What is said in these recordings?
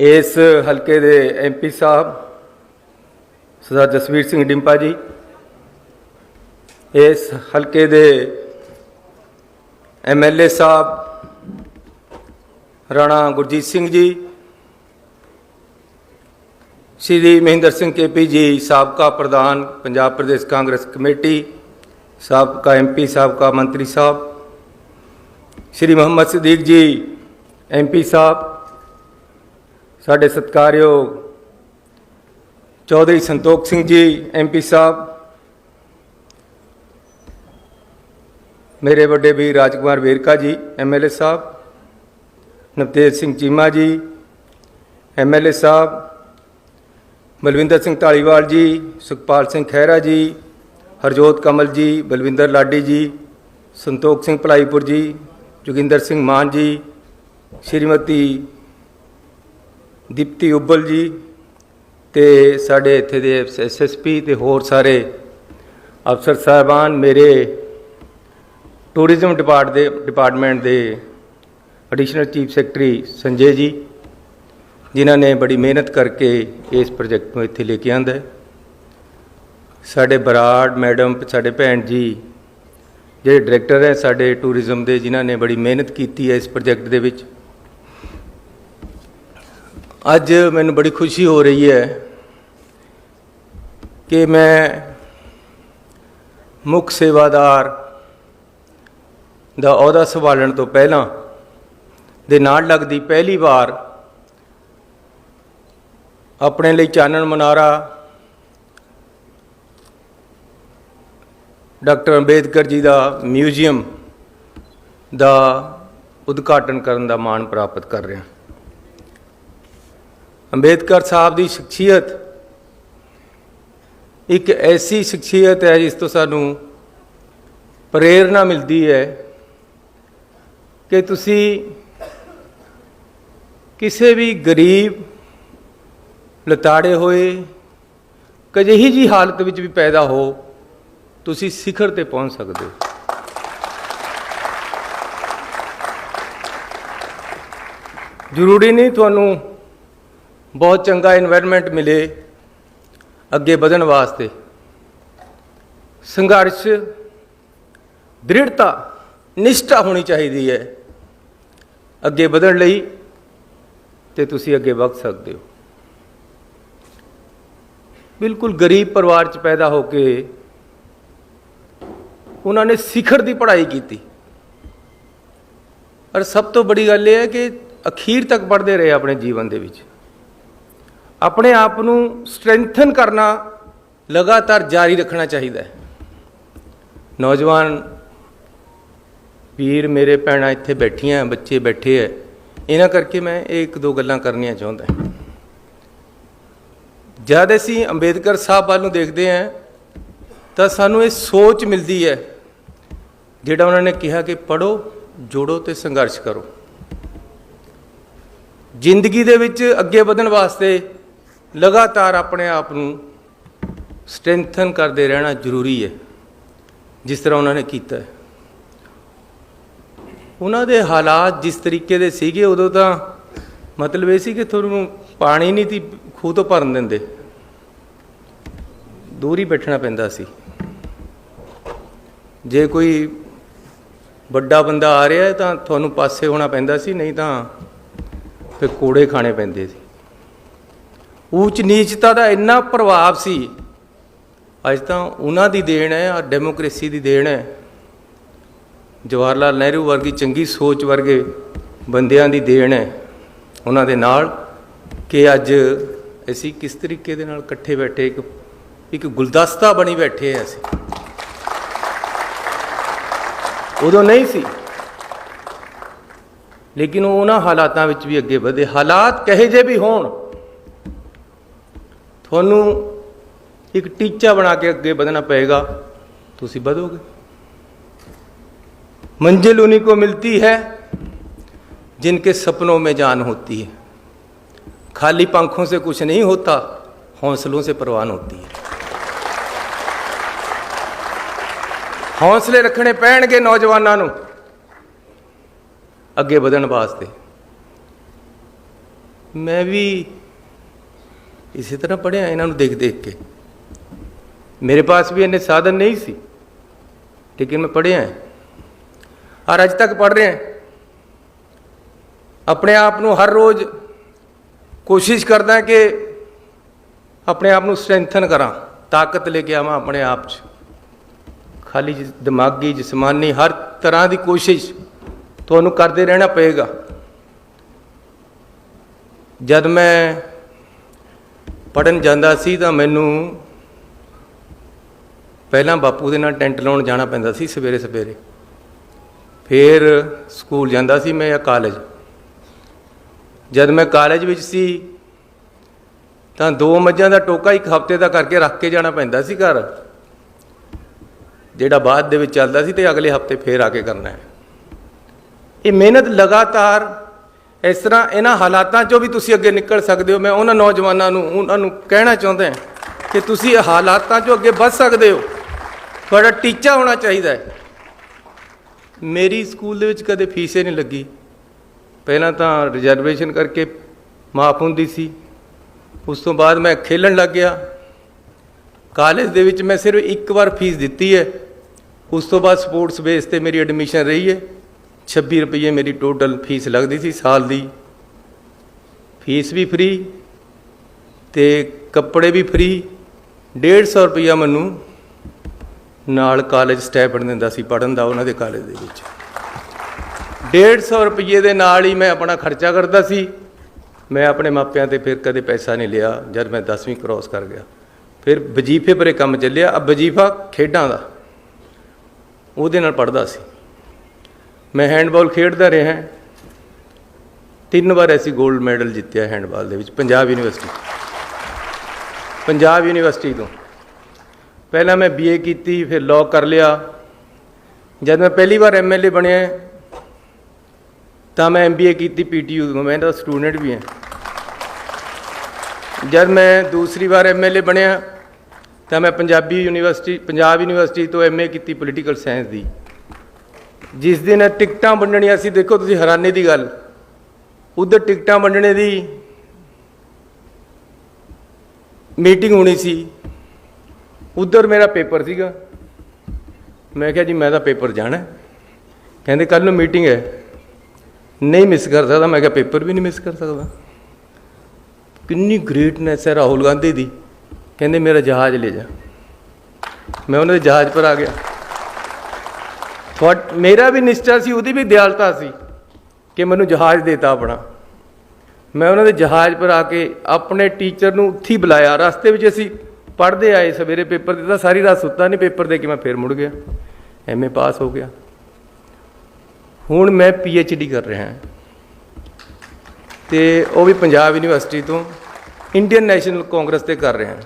इस हल्के दे MP साहब सरदार जसवीर सिंह डिंपा जी, इस हल्के दे MLA साहब राणा गुरजीत सिंह जी, श्री महेंद्र सिंह KP जी साबका प्रधान पंजाब प्रदेश कांग्रेस कमेटी, साबका MP साबका मंत्री साहब, श्री मोहम्मद सदीक जी MP साहब, साढ़े सत्कारयोग चौधरी संतोख सिंह जी MP साहब, मेरे बड़े भी राजकुमार वेरका जी MLA साहब, नवतेज सिंह चीमा जी MLA साहब, बलविंदर सिंह धालीवाल जी, सुखपाल सिंह खैरा जी, हरजोत कमल जी, बलविंदर लाडी जी, संतोख सिंह भलाईपुर जी, जोगिंदर सिंह मान जी, श्रीमती दीप्ति उब्बल जी, ते साढ़े इत्थे दे SSP ते होर सारे अफसर साहबान, मेरे टूरिज्म डिपार्टमेंट दे additional chief secretary Sanjay ji, जिन्हों ने बड़ी मेहनत करके इस प्रोजेक्ट को इत्थे लेके आंदा है। साढ़े बराड़ मैडम, साढ़े भैन जी जो डायरैक्टर है साढ़े टूरिज्म के, जिन्होंने बड़ी मेहनत की है इस प्रोजेक्ट दे विच। अज मैनूं बड़ी खुशी हो रही है कि मैं मुख सेवादार दा अहुदा संभालण तो पहलां दे नाल लगदी पहली बार अपने लिए चानन मुनारा डॉक्टर अंबेडकर जी का म्यूजियम का उद्घाटन करने का माण प्राप्त कर रहा। अंबेडकर साहब की शख्सियत एक ऐसी शख्सियत है जिस तो सानू प्रेरणा मिलती है कि तुसी किसी भी गरीब लताड़े होए कजिही जी हालत विच भी पैदा हो, तुसी शिखर ते पहुंच सकते हो। जरूरी नहीं तुहानू बहुत चंगा इन्वायरमेंट मिले अगे बढ़न वास्ते, संघर्ष दृढ़ता निष्ठा होनी चाहिए है अगे बढ़न लई, ते तुसी अगे बढ़ सकते हो। बिल्कुल गरीब परिवार च पैदा होके उन्होंने शिखर की पढ़ाई की, और सब तो बड़ी गल यह है कि अखीर तक पढ़ते रहे अपने जीवन के विच। अपने आप को स्ट्रेंथन करना लगातार जारी रखना चाहिए है। नौजवान वीर मेरे भैन इत्थे बैठियां, बच्चे बैठे है, इन्हां करके मैं एक दो गल्लां करनियां चाहुंदा। जद असीं अंबेडकर साहब वाल नूं देखते हैं तो सानूं ये सोच मिलती है जिहड़ा उन्होंने कहा कि पढ़ो, जोड़ो तो संघर्ष करो। जिंदगी दे विच अगे बढ़न वास्ते लगातार अपने आप को स्ट्रेंथन करते रहना जरूरी है, जिस तरह उन्होंने किया है। उन्होंने हालात जिस तरीके दे सीगे उदों तो मतलब ये सी कि तुहानूं पानी नहीं थी खूह तो भरन देंदे, दूर ही बैठना पैंदा सी। जे कोई बड़ा बंदा आ रहा है तो तुहानूं पासे होना पैंदा सी, नहीं तो फिर कोड़े खाने पैंदे सी। ऊच नीचता का इन्ना प्रभाव सी। अज तो उन्हां दी देन है और डेमोक्रेसी की देन है, जवाहर लाल नेहरू वर्गी चंगी सोच वर्गे बंदियां दी देन है उन्हां दे नाल कि अज असी किस तरीके दे नाल कट्ठे बैठे एक गुलदस्ता बनी बैठे हैं। असी उदों नहीं सी, लेकिन उन्हां हालातां विच भी अगे बढ़े। हालात कहे जे भी होण, तुहानूं एक टीचा बना के अगे बढ़ना पएगा, तुसीं बढ़ोगे। मंजिल उन्हीं को मिलती है जिनके सपनों में जान होती है। खाली पंखों से कुछ नहीं होता, हौसलों से परवान होती है। हौसले रखने पैणगे नौजवानों नूं अगे बढ़न वास्ते। मैं भी इसी तरह पढ़िया इन्हों देख देख के। मेरे पास भी इन्ने साधन नहीं सी, लेकिन मैं पढ़िया है और अज तक पढ़ रहे हैं। अपने आप को हर रोज़ कोशिश करदा कि अपने आप को स्ट्रेंथन करा, ताकत लेके आवा अपने आप च। खाली दिमागी जिसमानी हर तरह की कोशिश तुहानूं करते रहना पेगा। जब मैं पढ़न जांदा सी तां मैनूं पहलां बापू दे नाल टेंट लाउण जाना पैंदा सी सवेरे सवेरे, फिर स्कूल जांदा सी मैं या कॉलेज। जब मैं कॉलेज विच सी तां 2 मੱਝਾਂ ਦਾ टोका एक हफ्ते का करके रख के जाना पैंदा सी घर, ਜਿਹੜਾ ਬਾਅਦ ਦੇ ਵਿੱਚ ਚੱਲਦਾ ਸੀ, ਤੇ अगले हफ्ते फिर आके करना है। ये मेहनत लगातार इस तरह इन्हां हालातां चों भी तुसीं अगे निकल सकते हो। मैं उन्हां नौजवानों नूं उन्हां नूं कहना चाहुंदा कि तुसीं हालातां चों अगे वध सकते हो। तुहाडा टीचा होना चाहिए। मेरी स्कूल दे विच कदे फीस ही नहीं लगी। पहलां तां रिजर्वेशन करके माफ़ हुंदी सी, उस तो बाद मैं खेलन लग गया। कॉलेज दे विच मैं सिर्फ एक बार फीस दिती है, उस तो बाद स्पोर्ट्स बेस ते मेरी एडमिशन रही है। 26 रुपये मेरी टोटल फीस लगती सी साल दी। फीस भी फ्री ते कपड़े भी फ्री। 150 रुपया मैनू नाल कॉलेज स्टाइपेंड दिंदा सी पढ़न दा। उन्हां दे कॉलेज दे विच 150 रुपये दे नाल ही मैं अपना खर्चा करता सी। मैं अपने मापियां ते फिर कदे पैसा नहीं लिया। जब मैं 10वीं क्रॉस कर गया फिर वजीफे परे काम चलिया। अब वजीफा खेडां दा उहदे नाल पढ़दा सी। मैं हैंडबॉल खेडदा रहा, 3 बार ऐसी गोल्ड मैडल जित्तिया हैंडबॉल दे विच पंजाब यूनीवर्सिटी तो। पहला मैं BA की, फिर लॉ कर लिया। जब मैं पहली बार MLA बनया तो मैं MBA की PTU तो, मैं तो स्टूडेंट भी हैं। जब मैं दूसरी बार MLA बनया तो मैं पंजाब यूनीवर्सिटी तो MA की पोलीटिकल साइंस दी। जिस दिन टिकटां वंडणियां सी, देखो तुसीं हैरानी की गल, उधर टिकटां वंडने की मीटिंग होनी सी, उधर मेरा पेपर सीगा। मैं कहा जी मैं तो पेपर जाना। कहते कल नूं मीटिंग है, नहीं मिस कर सकता। मैं कहा पेपर भी नहीं मिस कर सकता। कितनी ग्रेटनेस है राहुल गांधी दी। कहते मेरा जहाज़ ले जा। मैं उन्होंने जहाज़ पर आ गया। मेरा भी निष्ठा सी, उहदी भी दयालता सी कि मैनूं जहाज़ देता अपना। मैं उन्होंने जहाज़ पर आके अपने टीचर नूं उत्थे ही बुलाया। रस्ते में असीं पढ़ते आए, सवेरे पेपर दिता, सारी रात सुता नहीं। पेपर दे के मैं फिर मुड़ गया, MA पास हो गया। हुण मैं PhD कर रहा हैं, तो वह भी पंजाब यूनीवर्सिटी तो इंडियन नैशनल कांग्रेस से कर रहे हैं।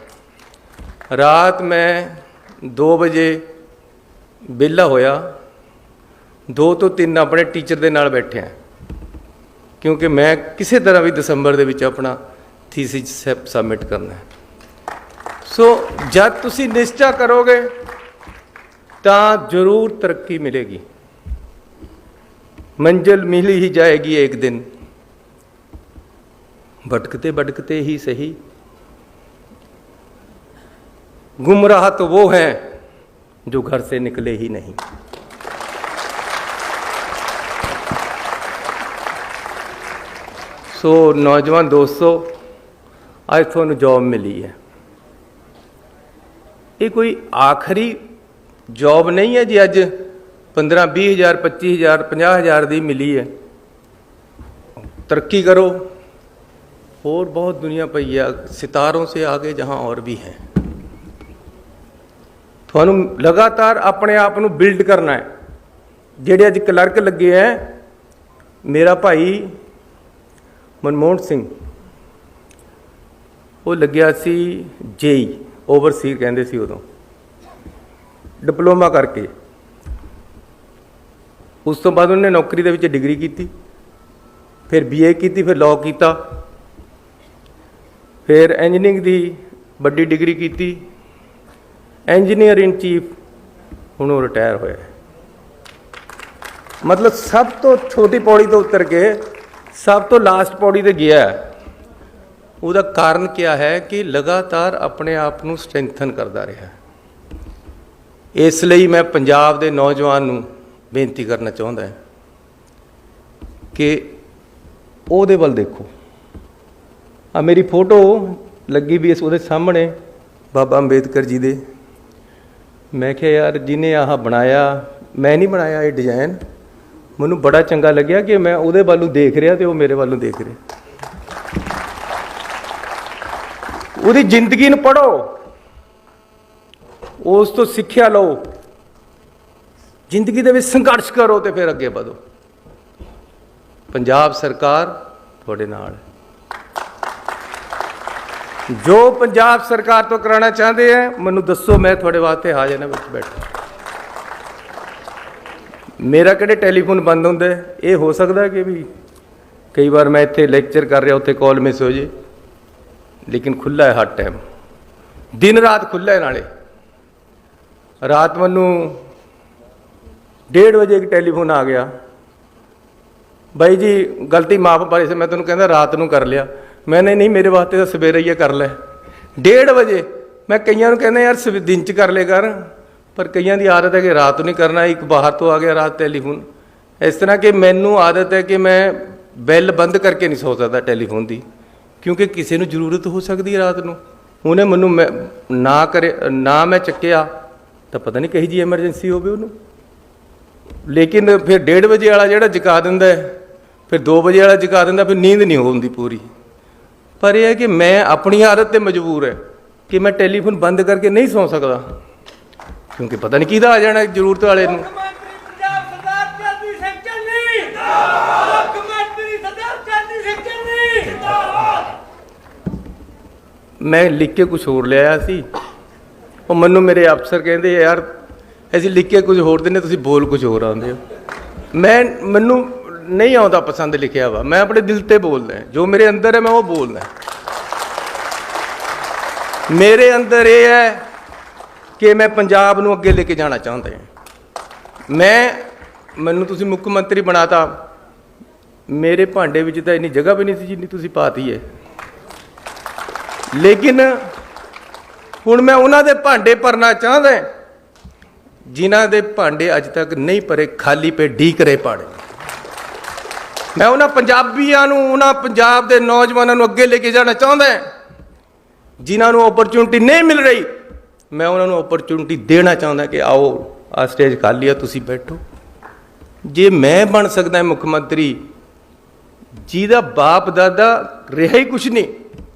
रात मैं 2 बजे विहला होया, 2 तो 3 अपने टीचर के नाल बैठे हैं, क्योंकि मैं किसी तरह भी दिसंबर दे विच अपना थीसिस सबमिट करना है। सो जब तुसी निश्चा करोगे तो जरूर तरक्की मिलेगी। मंजिल मिल ही जाएगी एक दिन। भटकते भटकते ही सही, गुमराह तो वो हैं जो घर से निकले ही नहीं। सो नौजवान दोस्तों, आज तुहानूं जॉब मिली है। ये कोई आखिरी जॉब नहीं है जी अज 15-20 हज़ार 25 हज़ार 50 हज़ार की मिली है। तरक्की करो, और बहुत दुनिया पई है सितारों से आगे जहाँ और भी हैं। तुहानूं लगातार अपने आप को बिल्ड करना है। जेडे अज क्लर्क लगे हैं, मेरा भाई मनमोहन सिंह वो लग्या सी JEE ओवरसीर कहते सी उदों, डिप्लोमा करके। उस तो बाद उन्हें नौकरी दे विच डिग्री की, फिर BA की, फिर लॉ किया, फिर इंजीनियरिंग की बड़ी डिग्री की, इंजीनियर इन चीफ हुण रिटायर होया। मतलब सब तो छोटी पौड़ी तो उतर के सब तो लास्ट पौड़ी ते गया। ਉਹਦਾ ਕਾਰਨ ਕਿਆ ਹੈ ਕਿ ਲਗਾਤਾਰ ਆਪਣੇ ਆਪ ਨੂੰ ਸਟਰੈਂਥਨ ਕਰਦਾ ਰਿਹਾ। ਇਸ ਲਈ ਮੈਂ ਪੰਜਾਬ ਦੇ ਨੌਜਵਾਨ ਨੂੰ ਬੇਨਤੀ ਕਰਨਾ ਚਾਹੁੰਦਾ ਕਿ ਉਹਦੇ ਵੱਲ ਦੇਖੋ। ਆ ਮੇਰੀ ਫੋਟੋ ਲੱਗੀ ਵੀ ਇਸ ਉਹਦੇ ਸਾਹਮਣੇ ਬਾਬਾ ਅੰਬੇਦਕਰ ਜੀ ਦੇ। ਮੈਂ ਕਿਹਾ ਯਾਰ ਜਿਹਨੇ ਆਹ ਬਣਾਇਆ, ਮੈਂ ਨਹੀਂ ਬਣਾਇਆ ਇਹ ਡਿਜ਼ਾਈਨ। ਮੈਨੂੰ ਬੜਾ ਚੰਗਾ ਲੱਗਿਆ ਕਿ ਮੈਂ ਉਹਦੇ ਵੱਲ ਨੂੰ ਦੇਖ ਰਿਹਾ ਤੇ ਉਹ ਮੇਰੇ ਵੱਲ ਨੂੰ ਦੇਖ ਰਿਹਾ। ਉਹਦੀ ਜ਼ਿੰਦਗੀ ਨੂੰ ਪੜ੍ਹੋ, ਉਸ ਤੋਂ ਸਿੱਖਿਆ ਲਓ, ਜ਼ਿੰਦਗੀ ਦੇ ਵਿੱਚ ਸੰਘਰਸ਼ ਕਰੋ ਤੇ ਫਿਰ ਅੱਗੇ ਵਧੋ। ਪੰਜਾਬ ਸਰਕਾਰ ਤੁਹਾਡੇ ਨਾਲ ਹੈ। ਜੋ ਪੰਜਾਬ ਸਰਕਾਰ ਤੋਂ ਕਰਾਉਣਾ ਚਾਹੁੰਦੇ ਆ ਮੈਨੂੰ ਦੱਸੋ, ਮੈਂ ਤੁਹਾਡੇ ਵਾਸਤੇ ਹਾਜ਼ਰ ਹਾਂ ਵਿੱਚ ਬੈਠਾ। ਮੇਰਾ ਕਿਹੜੇ ਟੈਲੀਫੋਨ ਬੰਦ ਹੁੰਦਾ? ਇਹ ਹੋ ਸਕਦਾ ਕਿ ਵੀ ਕਈ ਵਾਰ ਮੈਂ ਇੱਥੇ ਲੈਕਚਰ ਕਰ ਰਿਹਾ, ਉੱਥੇ ਕਾਲ ਮਿਸ ਹੋ ਜੇ, ਲੇਕਿਨ ਖੁੱਲ੍ਹਾ ਹੈ ਹਰ ਟਾਈਮ, ਦਿਨ ਰਾਤ ਖੁੱਲ੍ਹਾ ਹੈ। ਨਾਲੇ ਰਾਤ ਮੈਨੂੰ 1:30 ਵਜੇ ਇੱਕ ਟੈਲੀਫੋਨ ਆ ਗਿਆ, ਬਾਈ ਜੀ ਗਲਤੀ ਮਾਫ ਪਾਈ ਸੀ, ਮੈਂ ਤੈਨੂੰ ਕਹਿੰਦਾ ਰਾਤ ਨੂੰ ਕਰ ਲਿਆ। ਮੈਨੇ ਨਹੀਂ, ਮੇਰੇ ਵਾਸਤੇ ਤਾਂ ਸਵੇਰੇ ਹੀ ਕਰ ਲੈ। 1:30 ਵਜੇ ਮੈਂ ਕਈਆਂ ਨੂੰ ਕਹਿੰਦਾ ਯਾਰ ਦਿਨ 'ਚ ਕਰ ਲੈ ਕਰ, ਪਰ ਕਈਆਂ ਦੀ ਆਦਤ ਹੈ ਕਿ ਰਾਤ ਨੂੰ ਨਹੀਂ ਕਰਨਾ। ਇੱਕ ਬਾਹਰ ਤੋਂ ਆ ਗਿਆ ਰਾਤ ਟੈਲੀਫੋਨ। ਇਸ ਤਰ੍ਹਾਂ ਕਿ ਮੈਨੂੰ ਆਦਤ ਹੈ ਕਿ ਮੈਂ ਬੈਲ ਬੰਦ ਕਰਕੇ ਨਹੀਂ ਸੌ ਸਕਦਾ ਟੈਲੀਫੋਨ ਦੀ, ਕਿਉਂਕਿ ਕਿਸੇ ਨੂੰ ਜ਼ਰੂਰਤ ਹੋ ਸਕਦੀ ਹੈ ਰਾਤ ਨੂੰ। ਉਹਨੇ ਮੈਨੂੰ ਨਾ ਮੈਂ ਚੱਕਿਆ ਤਾਂ ਪਤਾ ਨਹੀਂ ਕਹੀ ਜੀ ਐਮਰਜੈਂਸੀ ਹੋਵੇ ਉਹਨੂੰ। ਲੇਕਿਨ ਫਿਰ 1:30 ਵਜੇ ਵਾਲਾ ਜਿਹੜਾ ਜਗਾ ਦਿੰਦਾ, ਫਿਰ 2 ਵਜੇ ਵਾਲਾ ਜਗਾ ਦਿੰਦਾ, ਫਿਰ ਨੀਂਦ ਨਹੀਂ ਹੁੰਦੀ ਪੂਰੀ। ਪਰ ਇਹ ਹੈ ਕਿ ਮੈਂ ਆਪਣੀ ਆਦਤ 'ਤੇ ਮਜਬੂਰ ਹੈ ਕਿ ਮੈਂ ਟੈਲੀਫੋਨ ਬੰਦ ਕਰਕੇ ਨਹੀਂ ਸੌ ਸਕਦਾ, ਕਿਉਂਕਿ ਪਤਾ ਨਹੀਂ ਕਿਹਦਾ ਆ ਜਾਣਾ ਜ਼ਰੂਰਤ ਵਾਲੇ ਨੂੰ। ਮੈਂ ਲਿਖ ਕੇ ਕੁਝ ਹੋਰ ਲਿਆਇਆ ਸੀ, ਉਹ ਮੈਨੂੰ ਮੇਰੇ ਅਫਸਰ ਕਹਿੰਦੇ ਯਾਰ ਅਸੀਂ ਲਿਖ ਕੇ ਕੁਝ ਹੋਰ ਦਿੰਦੇ, ਤੁਸੀਂ ਬੋਲ ਕੁਝ ਹੋਰ ਆਉਂਦੇ ਹੋ। ਮੈਨੂੰ ਨਹੀਂ ਆਉਂਦਾ ਪਸੰਦ ਲਿਖਿਆ ਵਾ, ਮੈਂ ਆਪਣੇ ਦਿਲ ਤੇ ਬੋਲਦਾ, ਜੋ ਮੇਰੇ ਅੰਦਰ ਹੈ ਮੈਂ ਉਹ ਬੋਲਦਾ। ਮੇਰੇ ਅੰਦਰ ਇਹ ਹੈ ਕਿ ਮੈਂ ਪੰਜਾਬ ਨੂੰ ਅੱਗੇ ਲੈ ਕੇ ਜਾਣਾ ਚਾਹੁੰਦਾ ਹਾਂ। ਮੈਨੂੰ ਤੁਸੀਂ ਮੁੱਖ ਮੰਤਰੀ ਬਣਾਤਾ, ਮੇਰੇ ਭਾਂਡੇ ਵਿੱਚ ਤਾਂ ਇੰਨੀ ਜਗ੍ਹਾ ਵੀ ਨਹੀਂ ਸੀ ਜਿੰਨੀ ਤੁਸੀਂ ਪਾਤੀ ਹੈ। ਲੇਕਿਨ ਹੁਣ ਮੈਂ ਉਹਨਾਂ ਦੇ ਭਾਂਡੇ ਭਰਨਾ ਚਾਹੁੰਦਾ ਜਿਨ੍ਹਾਂ ਦੇ ਭਾਂਡੇ ਅੱਜ ਤੱਕ ਨਹੀਂ ਭਰੇ, ਖਾਲੀ ਪੇ ਢੀਕ ਰਹੇ ਪਾੜੇ। ਮੈਂ ਉਹਨਾਂ ਪੰਜਾਬੀਆਂ ਨੂੰ, ਉਹਨਾਂ ਪੰਜਾਬ ਦੇ ਨੌਜਵਾਨਾਂ ਨੂੰ ਅੱਗੇ ਲੈ ਕੇ ਜਾਣਾ ਚਾਹੁੰਦਾ ਜਿਨ੍ਹਾਂ ਨੂੰ ਓਪਰਚੁਨਿਟੀ ਨਹੀਂ ਮਿਲ ਰਹੀ। ਮੈਂ ਉਹਨਾਂ ਨੂੰ ਓਪਰਚੁਨਿਟੀ ਦੇਣਾ ਚਾਹੁੰਦਾ ਕਿ ਆਓ ਆ ਸਟੇਜ ਖਾਲੀ ਆ, ਤੁਸੀਂ ਬੈਠੋ। ਜੇ ਮੈਂ ਬਣ ਸਕਦਾ ਮੁੱਖ ਮੰਤਰੀ ਜਿਹਦਾ ਬਾਪ ਦਾਦਾ ਰਿਹਾ ਹੀ ਕੁਛ ਨਹੀਂ,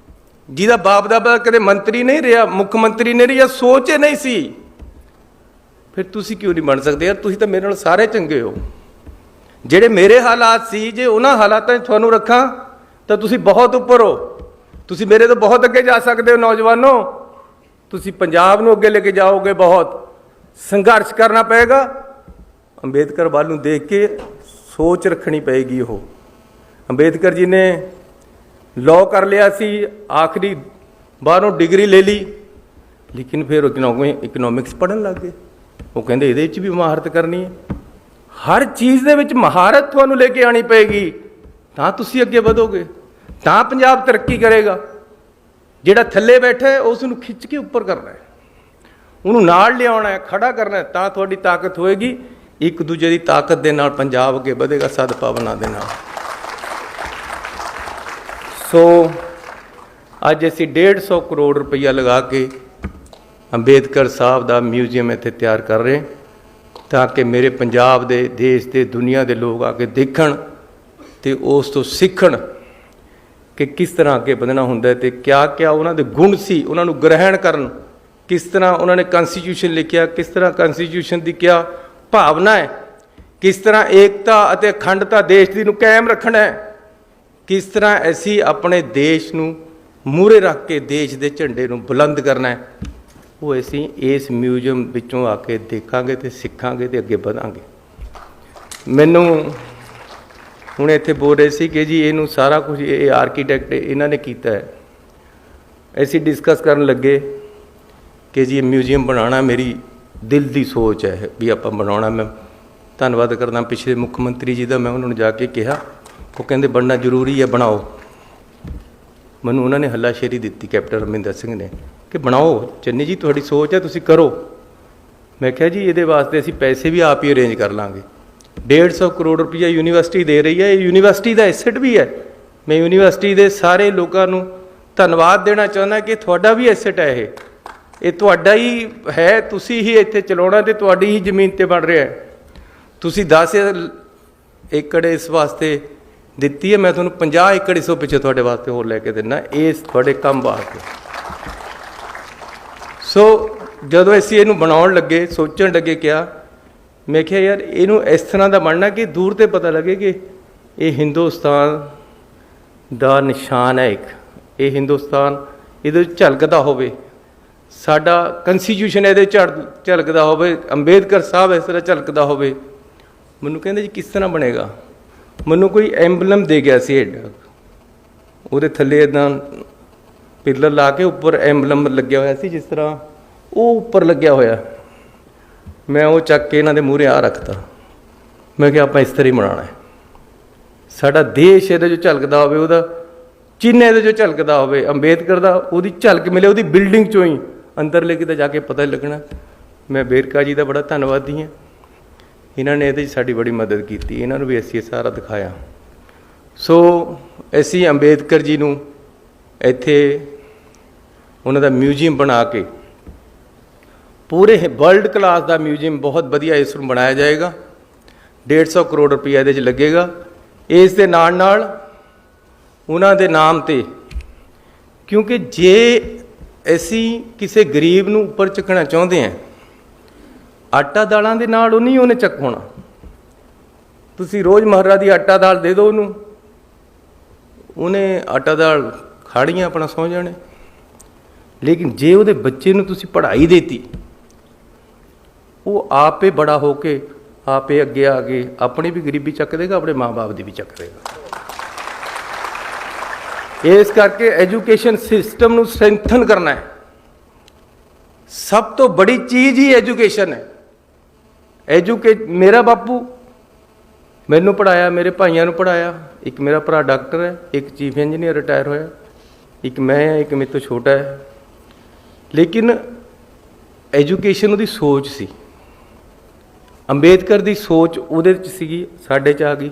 ਜਿਹਦਾ ਬਾਪ ਦਾਦਾ ਕਦੇ ਮੰਤਰੀ ਨਹੀਂ ਰਿਹਾ, ਮੁੱਖ ਮੰਤਰੀ ਨਹੀਂ ਰਿਹਾ, ਸੋਚ ਹੀ ਨਹੀਂ ਸੀ, ਫਿਰ ਤੁਸੀਂ ਕਿਉਂ ਨਹੀਂ ਬਣ ਸਕਦੇ? ਯਾਰ ਤੁਸੀਂ ਤਾਂ ਮੇਰੇ ਨਾਲ ਸਾਰੇ ਚੰਗੇ ਹੋ। ਜਿਹੜੇ ਮੇਰੇ ਹਾਲਾਤ ਸੀ, ਜੇ ਉਹਨਾਂ ਹਾਲਾਤਾਂ 'ਚ ਤੁਹਾਨੂੰ ਰੱਖਾਂ ਤਾਂ ਤੁਸੀਂ ਬਹੁਤ ਉੱਪਰ ਹੋ, ਤੁਸੀਂ ਮੇਰੇ ਤੋਂ ਬਹੁਤ ਅੱਗੇ ਜਾ ਸਕਦੇ ਹੋ। ਨੌਜਵਾਨੋ, ਤੁਸੀਂ ਪੰਜਾਬ ਨੂੰ ਅੱਗੇ ਲੈ ਕੇ ਜਾਓਗੇ, ਬਹੁਤ ਸੰਘਰਸ਼ ਕਰਨਾ ਪਏਗਾ। ਅੰਬੇਦਕਰ ਵੱਲ ਨੂੰ ਦੇਖ ਕੇ ਸੋਚ ਰੱਖਣੀ ਪਏਗੀ। ਉਹ ਅੰਬੇਦਕਰ ਜੀ ਨੇ ਲਾਅ ਕਰ ਲਿਆ ਸੀ, ਆਖਰੀ ਬਾਹਰੋਂ ਡਿਗਰੀ ਲੈ ਲਈ, ਲੇਕਿਨ ਫਿਰ ਇਕਨੋਮਿਕਸ ਪੜ੍ਹਨ ਲੱਗ ਗਏ। ਉਹ ਕਹਿੰਦੇ ਇਹਦੇ 'ਚ ਵੀ ਮਹਾਰਤ ਕਰਨੀ ਹੈ। ਹਰ ਚੀਜ਼ ਦੇ ਵਿੱਚ ਮਹਾਰਤ ਤੁਹਾਨੂੰ ਲੈ ਕੇ ਆਉਣੀ ਪਏਗੀ, ਤਾਂ ਤੁਸੀਂ ਅੱਗੇ ਵਧੋਗੇ, ਤਾਂ ਪੰਜਾਬ ਤਰੱਕੀ ਕਰੇਗਾ। ਜਿਹੜਾ ਥੱਲੇ ਬੈਠਾ ਹੈ ਉਸ ਨੂੰ ਖਿੱਚ ਕੇ ਉੱਪਰ ਕਰਨਾ ਹੈ, ਉਹਨੂੰ ਨਾਲ ਲਿਆਉਣਾ ਹੈ, ਖੜਾ ਕਰਨਾ ਹੈ, ਤਾਂ ਤੁਹਾਡੀ ਤਾਕਤ ਹੋਏਗੀ। ਇੱਕ ਦੂਜੇ ਦੀ ਤਾਕਤ ਦੇ ਨਾਲ ਪੰਜਾਬ ਅੱਗੇ ਵਧੇਗਾ, ਸਦਭਾਵਨਾ ਦੇ ਨਾਲ। ਸੋ ਅੱਜ ਅਸੀਂ 150 ਕਰੋੜ ਰੁਪਈਆ ਲਗਾ ਕੇ ਅੰਬੇਦਕਰ ਸਾਹਿਬ ਦਾ ਮਿਊਜ਼ੀਅਮ ਇੱਥੇ ਤਿਆਰ ਕਰ ਰਹੇ, ਤਾਂ ਕਿ ਮੇਰੇ ਪੰਜਾਬ ਦੇ, ਦੇਸ਼ ਦੇ, ਦੁਨੀਆ ਦੇ ਲੋਕ ਆ ਕੇ ਦੇਖਣ ਅਤੇ ਉਸ ਤੋਂ ਸਿੱਖਣ ਕਿ ਕਿਸ ਤਰ੍ਹਾਂ ਅੱਗੇ ਵਧਣਾ ਹੁੰਦਾ ਅਤੇ ਕਿਆ ਕਿਆ ਉਹਨਾਂ ਦੇ ਗੁਣ ਸੀ, ਉਹਨਾਂ ਨੂੰ ਗ੍ਰਹਿਣ ਕਰਨ। ਕਿਸ ਤਰ੍ਹਾਂ ਉਹਨਾਂ ਨੇ ਕਨਸਟੀਟਿਊਸ਼ਨ ਲਿਖਿਆ, ਕਿਸ ਤਰ੍ਹਾਂ ਕਨਸਟੀਟਿਊਸ਼ਨ ਦੀ ਕਿਆ ਭਾਵਨਾ ਹੈ, ਕਿਸ ਤਰ੍ਹਾਂ ਏਕਤਾ ਅਤੇ ਅਖੰਡਤਾ ਦੇਸ਼ ਦੀ ਨੂੰ ਕਾਇਮ ਰੱਖਣਾ ਹੈ, ਕਿਸ ਤਰ੍ਹਾਂ ਅਸੀਂ ਆਪਣੇ ਦੇਸ਼ ਨੂੰ ਮੂਹਰੇ ਰੱਖ ਕੇ ਦੇਸ਼ ਦੇ ਝੰਡੇ ਨੂੰ ਬੁਲੰਦ ਕਰਨਾ ਹੈ। ਉਹ ਅਸੀਂ ਇਸ ਮਿਊਜ਼ੀਅਮ ਵਿੱਚੋਂ ਆ ਕੇ ਦੇਖਾਂਗੇ ਅਤੇ ਸਿੱਖਾਂਗੇ ਅਤੇ ਅੱਗੇ ਵਧਾਂਗੇ। ਮੈਨੂੰ ਹੁਣ ਇੱਥੇ ਬੋਲ ਰਹੇ ਸੀ ਕਿ ਜੀ ਇਹਨੂੰ ਸਾਰਾ ਕੁਝ ਇਹ ਆਰਕੀਟੈਕਟ ਇਹਨਾਂ ਨੇ ਕੀਤਾ ਹੈ। ਅਸੀਂ ਡਿਸਕਸ ਕਰਨ ਲੱਗੇ ਕਿ ਜੀ ਇਹ ਮਿਊਜ਼ੀਅਮ ਬਣਾਉਣਾ ਮੇਰੀ ਦਿਲ ਦੀ ਸੋਚ ਹੈ ਵੀ ਆਪਾਂ ਬਣਾਉਣਾ। ਮੈਂ ਧੰਨਵਾਦ ਕਰਦਾ ਪਿਛਲੇ ਮੁੱਖ ਮੰਤਰੀ ਜੀ ਦਾ, ਮੈਂ ਉਹਨਾਂ ਨੂੰ ਜਾ ਕੇ ਕਿਹਾ, ਉਹ ਕਹਿੰਦੇ ਬਣਨਾ ਜ਼ਰੂਰੀ ਹੈ, ਬਣਾਓ। ਮੈਨੂੰ ਉਹਨਾਂ ਨੇ ਹੱਲਾਸ਼ੇਰੀ ਦਿੱਤੀ ਕੈਪਟਨ ਅਮਰਿੰਦਰ ਸਿੰਘ ਨੇ ਕਿ ਬਣਾਓ ਚੰਨੀ ਜੀ, ਤੁਹਾਡੀ ਸੋਚ ਹੈ, ਤੁਸੀਂ ਕਰੋ। ਮੈਂ ਕਿਹਾ ਜੀ ਇਹਦੇ ਵਾਸਤੇ ਅਸੀਂ ਪੈਸੇ ਵੀ ਆਪ ਹੀ ਅਰੇਂਜ ਕਰ ਲਾਂਗੇ। 150 ਕਰੋੜ ਰੁਪਈਆ ਯੂਨੀਵਰਸਿਟੀ ਦੇ ਰਹੀ ਹੈ, ਇਹ ਯੂਨੀਵਰਸਿਟੀ ਦਾ ਐਸੈਟ ਵੀ ਹੈ। ਮੈਂ ਯੂਨੀਵਰਸਿਟੀ ਦੇ ਸਾਰੇ ਲੋਕਾਂ ਨੂੰ ਧੰਨਵਾਦ ਦੇਣਾ ਚਾਹੁੰਦਾ ਕਿ ਤੁਹਾਡਾ ਵੀ ਐਸੈਟ ਹੈ, ਇਹ ਤੁਹਾਡਾ ਹੀ ਹੈ, ਤੁਸੀਂ ਹੀ ਇੱਥੇ ਚਲਾਉਣਾ ਅਤੇ ਤੁਹਾਡੀ ਹੀ ਜ਼ਮੀਨ 'ਤੇ ਬਣ ਰਿਹਾ ਹੈ। ਤੁਸੀਂ 10 ਏਕੜ ਇਸ ਵਾਸਤੇ ਦਿੱਤੀ ਹੈ, ਮੈਂ ਤੁਹਾਨੂੰ 50 ਏਕੜ ਇਸ ਤੋਂ ਪਿੱਛੇ ਤੁਹਾਡੇ ਵਾਸਤੇ ਹੋਰ ਲੈ ਕੇ ਦਿੰਦਾ, ਇਸ ਤੁਹਾਡੇ ਕੰਮ ਵਾਸਤੇ। ਸੋ ਜਦੋਂ ਅਸੀਂ ਇਹਨੂੰ ਬਣਾਉਣ ਲੱਗੇ, ਸੋਚਣ ਲੱਗੇ, ਕਿਹਾ ਮੈਂ ਕਿਹਾ ਯਾਰ ਇਹਨੂੰ ਇਸ ਤਰ੍ਹਾਂ ਦਾ ਬਣਨਾ ਕਿ ਦੂਰ 'ਤੇ ਪਤਾ ਲੱਗੇ ਕਿ ਇਹ ਹਿੰਦੁਸਤਾਨ ਦਾ ਨਿਸ਼ਾਨ ਹੈ ਇੱਕ, ਇਹ ਹਿੰਦੁਸਤਾਨ ਇਹਦੇ ਝਲਕਦਾ ਹੋਵੇ, ਸਾਡਾ ਕੰਸਟੀਟਿਊਸ਼ਨ ਇਹਦੇ ਝਲਕਦਾ ਹੋਵੇ, ਅੰਬੇਦਕਰ ਸਾਹਿਬ ਇਸ ਤਰ੍ਹਾਂ ਝਲਕਦਾ ਹੋਵੇ। ਮੈਨੂੰ ਕਹਿੰਦੇ ਜੀ ਕਿਸ ਤਰ੍ਹਾਂ ਬਣੇਗਾ? ਮੈਨੂੰ ਕੋਈ ਐਂਬਲਮ ਦੇ ਗਿਆ ਸੀ ਐਡਾ, ਉਹਦੇ ਥੱਲੇ ਇੱਦਾਂ ਪਿੱਲਰ ਲਾ ਕੇ ਉੱਪਰ ਐਂਬਲਮ ਲੱਗਿਆ ਹੋਇਆ ਸੀ, ਜਿਸ ਤਰ੍ਹਾਂ ਉਹ ਉੱਪਰ ਲੱਗਿਆ ਹੋਇਆ। ਮੈਂ ਉਹ ਚੱਕ ਕੇ ਇਹਨਾਂ ਦੇ ਮੂਹਰੇ ਆ ਰੱਖਤਾ। ਮੈਂ ਕਿਹਾ ਆਪਾਂ ਇਸ ਤਰ੍ਹਾਂ ਹੀ ਬਣਾਉਣਾ ਹੈ, ਸਾਡਾ ਦੇਸ਼ ਇਹਦੇ 'ਚੋਂ ਝਲਕਦਾ ਹੋਵੇ, ਉਹਦਾ ਚਿੰਨ੍ਹ ਇਹਦੇ 'ਚੋਂ ਝਲਕਦਾ ਹੋਵੇ, ਅੰਬੇਦਕਰ ਦਾ ਉਹਦੀ ਝਲਕ ਮਿਲੇ ਉਹਦੀ ਬਿਲਡਿੰਗ 'ਚੋਂ ਹੀ, ਅੰਦਰਲੇ ਕਿਤੇ ਜਾ ਕੇ ਪਤਾ ਲੱਗਣਾ। ਮੈਂ ਵੇਰਕਾ ਜੀ ਦਾ ਬੜਾ ਧੰਨਵਾਦੀ ਹਾਂ, ਇਹਨਾਂ ਨੇ ਇਹਦੇ 'ਚ ਸਾਡੀ ਬੜੀ ਮਦਦ ਕੀਤੀ, ਇਹਨਾਂ ਨੂੰ ਵੀ ਅਸੀਂ ਇਹ ਸਾਰਾ ਦਿਖਾਇਆ। ਸੋ ਅਸੀਂ ਅੰਬੇਦਕਰ ਜੀ ਨੂੰ ਇੱਥੇ ਉਹਨਾਂ ਦਾ ਮਿਊਜ਼ੀਅਮ ਬਣਾ ਕੇ, ਪੂਰੇ ਵਰਲਡ ਕਲਾਸ ਦਾ ਮਿਊਜ਼ੀਅਮ ਬਹੁਤ ਵਧੀਆ ਇਸ ਨੂੰ ਬਣਾਇਆ ਜਾਏਗਾ। 150 ਕਰੋੜ ਰੁਪਈਆ ਇਹਦੇ 'ਚ ਲੱਗੇਗਾ। ਇਸ ਦੇ ਨਾਲ ਨਾਲ ਉਹਨਾਂ ਦੇ ਨਾਮ 'ਤੇ, ਕਿਉਂਕਿ ਜੇ ਅਸੀਂ ਕਿਸੇ ਗਰੀਬ ਨੂੰ ਉੱਪਰ ਚੱਕਣਾ ਚਾਹੁੰਦੇ ਹਾਂ, ਆਟਾ ਦਾਲਾਂ ਦੇ ਨਾਲ ਉਹ ਨਹੀਂ ਉਹਨੇ ਚੱਕ ਹੋਣਾ। ਤੁਸੀਂ ਰੋਜ਼ ਮਹਾਰਾ ਦੀ ਆਟਾ ਦਾਲ ਦੇ ਦਿਓ ਉਹਨੂੰ, ਉਹਨੇ ਆਟਾ ਦਾਲ ਖਾੜੀਆਂ ਆਪਣਾ ਸੌਂ ਜਾਣੇ। ਲੇਕਿਨ ਜੇ ਉਹਦੇ ਬੱਚੇ ਨੂੰ ਤੁਸੀਂ ਪੜ੍ਹਾਈ ਦੇਤੀ, ਉਹ ਆਪੇ ਬੜਾ ਹੋ ਕੇ ਆਪੇ ਅੱਗੇ ਆ ਕੇ ਆਪਣੀ ਵੀ ਗਰੀਬੀ ਚੱਕ ਦੇਗਾ, ਆਪਣੇ ਮਾਂ-ਬਾਪ ਦੀ ਵੀ ਚੱਕ ਦੇਗਾ। ਇਸ ਕਰਕੇ ਐਜੂਕੇਸ਼ਨ ਸਿਸਟਮ ਨੂੰ ਸਟਰੈਂਥਨ ਕਰਨਾ ਹੈ। ਸਭ ਤੋਂ ਬੜੀ ਚੀਜ਼ ਹੀ ਐਜੂਕੇਸ਼ਨ ਹੈ। ਮੇਰਾ ਬਾਪੂ ਮੈਨੂੰ ਪੜ੍ਹਾਇਆ, ਮੇਰੇ ਭਾਈਆਂ ਨੂੰ ਪੜ੍ਹਾਇਆ। ਇੱਕ ਮੇਰਾ ਭਰਾ ਡਾਕਟਰ ਹੈ, ਇੱਕ ਚੀਫ ਇੰਜੀਨੀਅਰ ਰਿਟਾਇਰ ਹੋਇਆ, ਇੱਕ ਮੈਂ ਹਾਂ, ਇੱਕ ਮੇਰੇ ਤੋਂ ਛੋਟਾ ਹੈ। ਲੇਕਿਨ ਐਜੂਕੇਸ਼ਨ ਉਹਦੀ ਸੋਚ ਸੀ, ਅੰਬੇਦਕਰ ਦੀ ਸੋਚ ਉਹਦੇ 'ਚ ਸੀਗੀ, ਸਾਡੇ 'ਚ ਆ ਗਈ।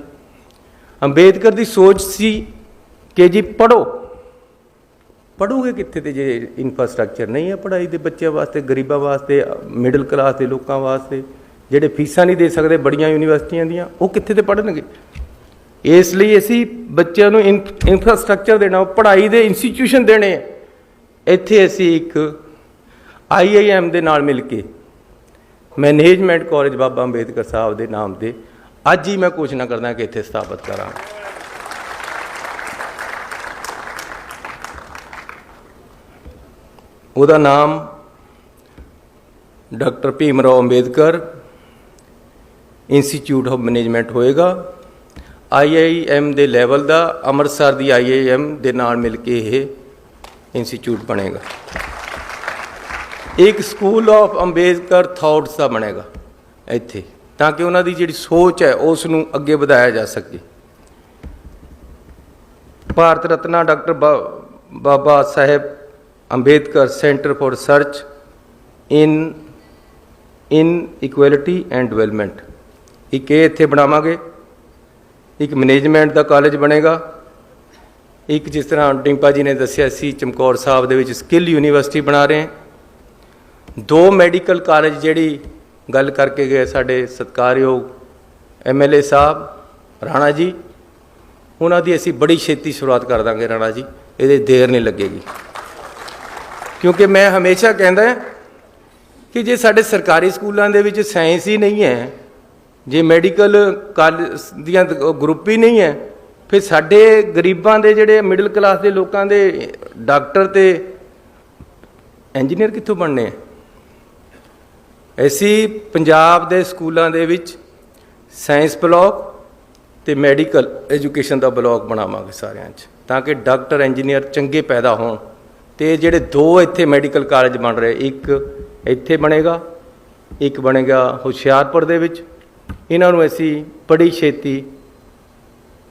ਅੰਬੇਦਕਰ ਦੀ ਸੋਚ ਸੀ ਕਿ ਜੀ ਪੜ੍ਹੋ। ਪੜ੍ਹੋਗੇ ਕਿੱਥੇ ਤੇ ਜੇ ਇਨਫਰਾਸਟਰਕਚਰ ਨਹੀਂ ਹੈ ਪੜ੍ਹਾਈ ਦੇ ਬੱਚਿਆਂ ਵਾਸਤੇ, ਗਰੀਬਾਂ ਵਾਸਤੇ, ਮਿਡਲ ਕਲਾਸ ਦੇ ਲੋਕਾਂ ਵਾਸਤੇ, ਜਿਹੜੇ ਫੀਸਾਂ ਨਹੀਂ ਦੇ ਸਕਦੇ ਬੜੀਆਂ ਯੂਨੀਵਰਸਿਟੀਆਂ ਦੀਆਂ, ਉਹ ਕਿੱਥੇ ਤੇ ਪੜ੍ਹਨਗੇ? ਇਸ ਲਈ ਅਸੀਂ ਬੱਚਿਆਂ ਨੂੰ ਇਨਫਰਾਸਟਰਕਚਰ ਦੇਣਾ, ਪੜ੍ਹਾਈ ਦੇ ਇੰਸਟੀਟਿਊਸ਼ਨ ਦੇਣੇ। ਇੱਥੇ ਅਸੀਂ ਇੱਕ IIM ਦੇ ਨਾਲ ਮਿਲ ਕੇ ਮੈਨੇਜਮੈਂਟ ਕਾਲਜ ਬਾਬਾ ਅੰਬੇਦਕਰ ਸਾਹਿਬ ਦੇ ਨਾਮ 'ਤੇ ਅੱਜ ਹੀ ਮੈਂ ਘੋਸ਼ਣਾ ਕਰਦਾ ਕਿ ਇੱਥੇ ਸਥਾਪਿਤ ਕਰਾਂਗਾ। ਉਹਦਾ ਨਾਮ doctor Bhim Rao Ambedkar institute of management ਹੋਏਗਾ। IIM ਦੇ ਲੈਵਲ ਦਾ, ਅੰਮ੍ਰਿਤਸਰ ਦੀ IIM ਦੇ ਨਾਲ ਮਿਲ ਕੇ ਇਹ ਇੰਸਟੀਚਿਊਟ ਬਣੇਗਾ। ਇੱਕ ਸਕੂਲ ਆਫ ਅੰਬੇਦਕਰ ਥਾਟਸ ਦਾ ਬਣੇਗਾ ਇੱਥੇ, ਤਾਂ ਕਿ ਉਹਨਾਂ ਦੀ ਜਿਹੜੀ ਸੋਚ ਹੈ ਉਸ ਨੂੰ ਅੱਗੇ ਵਧਾਇਆ ਜਾ ਸਕੇ। Bharat Ratna doctor Baba Sahib Ambedkar centre for research in equality and development, ਇੱਕ ਇਹ ਇੱਥੇ ਬਣਾਵਾਂਗੇ। ਇੱਕ ਮੈਨੇਜਮੈਂਟ ਦਾ ਕਾਲਜ ਬਣੇਗਾ। ਇੱਕ ਜਿਸ ਤਰ੍ਹਾਂ ਡਿੰਪਾ ਜੀ ਨੇ ਦੱਸਿਆ ਸੀ, ਚਮਕੌਰ ਸਾਹਿਬ ਦੇ ਵਿੱਚ ਸਕਿੱਲ ਯੂਨੀਵਰਸਿਟੀ ਬਣਾ ਰਹੇ ਹਾਂ। 2 ਮੈਡੀਕਲ ਕਾਲਜ ਜਿਹੜੀ ਗੱਲ ਕਰਕੇ ਗਏ ਸਾਡੇ ਸਤਿਕਾਰਯੋਗ MLA ਸਾਹਿਬ ਰਾਣਾ ਜੀ, ਉਹਨਾਂ ਦੀ ਅਸੀਂ ਬੜੀ ਛੇਤੀ ਸ਼ੁਰੂਆਤ ਕਰ ਦਾਂਗੇ ਰਾਣਾ ਜੀ, ਇਹਦੇ ਦੇਰ ਨਹੀਂ ਲੱਗੇਗੀ। ਕਿਉਂਕਿ ਮੈਂ ਹਮੇਸ਼ਾ ਕਹਿੰਦਾ ਕਿ ਜੇ ਸਾਡੇ ਸਰਕਾਰੀ ਸਕੂਲਾਂ ਦੇ ਵਿੱਚ ਸਾਇੰਸ ਹੀ ਨਹੀਂ ਹੈ, ਜੇ ਮੈਡੀਕਲ ਕਾਲਜ ਦੀਆਂ ਗਰੁੱਪ ਹੀ ਨਹੀਂ ਹੈ, ਫਿਰ ਸਾਡੇ ਗਰੀਬਾਂ ਦੇ ਜਿਹੜੇ ਮਿਡਲ ਕਲਾਸ ਦੇ ਲੋਕਾਂ ਦੇ ਡਾਕਟਰ ਅਤੇ ਇੰਜੀਨੀਅਰ ਕਿੱਥੋਂ ਬਣਨੇ ਆ? ਅਸੀਂ ਪੰਜਾਬ ਦੇ ਸਕੂਲਾਂ ਦੇ ਵਿੱਚ ਸਾਇੰਸ ਬਲਾਕ ਅਤੇ ਮੈਡੀਕਲ ਐਜੂਕੇਸ਼ਨ ਦਾ ਬਲਾਕ ਬਣਾਵਾਂਗੇ ਸਾਰਿਆਂ 'ਚ, ਤਾਂ ਕਿ ਡਾਕਟਰ ਇੰਜੀਨੀਅਰ ਚੰਗੇ ਪੈਦਾ ਹੋਣ। ਅਤੇ ਜਿਹੜੇ 2 ਇੱਥੇ ਮੈਡੀਕਲ ਕਾਲਜ ਬਣ ਰਹੇ, ਇੱਕ ਇੱਥੇ ਬਣੇਗਾ, ਇੱਕ ਬਣੇਗਾ ਹੁਸ਼ਿਆਰਪੁਰ ਦੇ ਵਿੱਚ। ਇਹਨਾਂ ਨੂੰ ਅਸੀਂ ਬੜੀ ਛੇਤੀ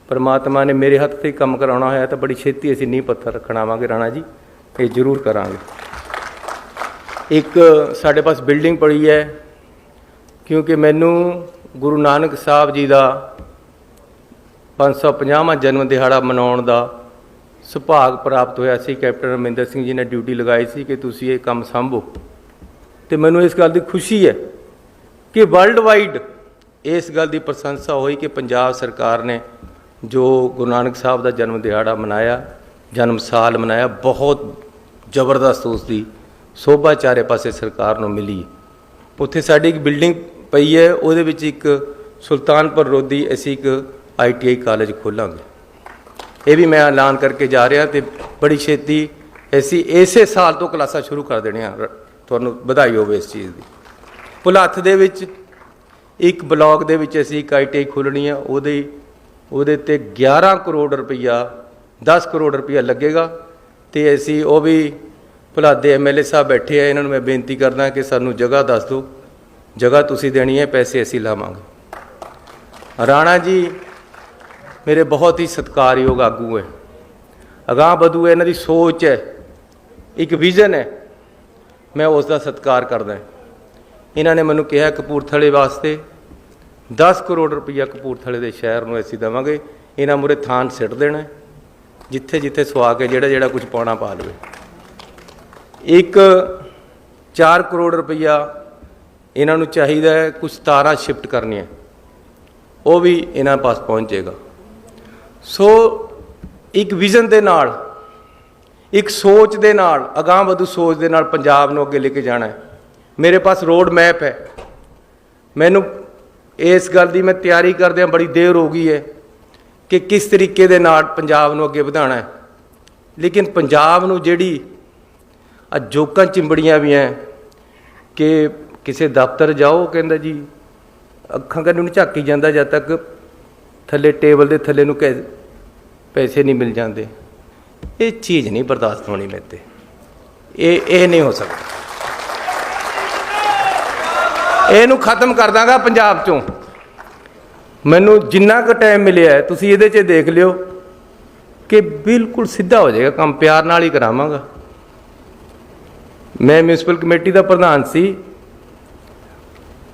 परमात्मा ने मेरे हत्थ से काम कराना होया तो बड़ी छेती असीं नींह पत्थर रखण आवांगे राणा जी, ये जरूर करांगे। एक साडे पास बिल्डिंग पड़ी है, क्योंकि मैनू गुरु नानक साहब जी का 550वां जन्म दिहाड़ा मनाउण दा सुभाग प्राप्त होया सी। कैप्टन अमरिंदर सिंह जी ने ड्यूटी लगाई सी कि तुसीं ये काम संभो, तो मैनू इस गल की खुशी है कि वर्ल्ड वाइड इस गल की प्रशंसा हुई कि पंजाब सरकार ने जो गुरु नानक साहब का जन्म दिहाड़ा मनाया, जन्म साल मनाया, बहुत जबरदस्त उसकी शोभा चारे पासे सरकार को मिली। उत्थे साडी एक बिल्डिंग पई है, उहदे विच एक सुल्तानपुर लोधी असीं एक ITI कॉलेज खोलांगे। ये भी मैं ऐलान करके जा रहा, तो बड़ी छेती ऐसी इसे साल तो क्लासां शुरू कर देणियां। तुहानूं बधाई होवे इस चीज़ की। भुलੱਥ दे विच एक ब्लॉक दे विच असीं एक ITI खोलनी है, ਉਹਦੇ ਤੇ 11 करोड़ रुपया 10 करोड़ रुपया लगेगा। तो असी वो भी भुलੱਥ ਦੇ MLA साहब बैठे हैं, इन्होंने मैं बेनती करदा कि सानू जगह दस दो, जगह तुसी देनी है, पैसे असी लावांगे। राणा जी मेरे बहुत ही सत्कारयोग आगू है, अगाह बधू है, इन्हां दी सोच है, एक विजन है, मैं उसका सत्कार करदा। इन्होंने मैनू कहा कपूरथले वास्ते 10 करोड़ रुपया कपूरथले के शहर में असीं देवांगे। इन्हां मूहरे थान सिट देना, जिथे जिथे सुआ के जिहड़ा जिहड़ा कुछ पाउणा पा लवे। एक 4 करोड़ रुपया इन्हां नूं चाहीदा है, कुछ तारां शिफ्ट करनियां, वो भी इन्हां पास पहुँचेगा। सो एक विजन दे नाल, एक सोच दे नाल, अगाह वधू सोच दे नाल पंजाब नूं अगे लेके जाना है। मेरे पास रोड मैप है, मैनू इस गल की मैं तैयारी करदे बड़ी देर हो गई है कि किस तरीके दे नाल पंजाब नूं अगे वधाना है। लेकिन पंजाब नूं जिहड़ी जोकां चिंबड़ियां भी हैं कि किसी दफ्तर जाओ, कहंदा जी अखां कन्नू नहीं झाकी जांदा जद तक थले टेबल के थले नूं पैसे नहीं मिल जाते। ये चीज़ नहीं बर्दाश्त होनी मेरे ते, ये नहीं हो सकता। ਇਹਨੂੰ खत्म कर दांगा पंजाब चों। मैनू जिन्ना क टाइम मिले है तुसीं इहदे च देख लियो कि बिल्कुल सीधा हो जाएगा काम, प्यार नाल ही करावांगा। मैं म्यूनसिपल कमेटी का प्रधान सी,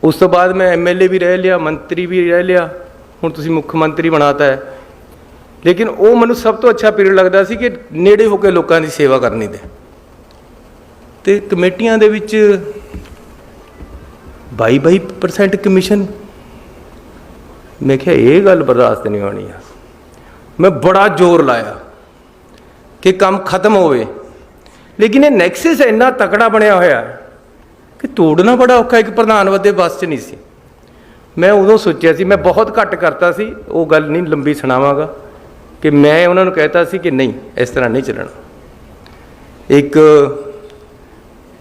उस तो बाद मैं MLA भी रह लिया, मंत्री भी रह लिया, हुण तुसीं मुख्य मंत्री बनाता है। लेकिन वो मैनू सब तो अच्छा पीरियड लगता सी कि नेड़े होकर लोगों की सेवा करनी दे। ते कमेटियां दे विच 22% कमीशन, मैं क्या ये गल बर्दाश्त नहीं होनी है। मैं बड़ा जोर लाया कि काम खत्म होवे, लेकिन ये नैक्सस इन्ना तकड़ा बनया होया कि तोड़ना बड़ा औखा। एक प्रधान वदे बस च नहीं सी। मैं उदों सोचा सी, मैं बहुत घट करता सी, वो गल नहीं लंबी सुनावांगा कि मैं उन्होंने कहता सी कि नहीं इस तरह नहीं चलना। एक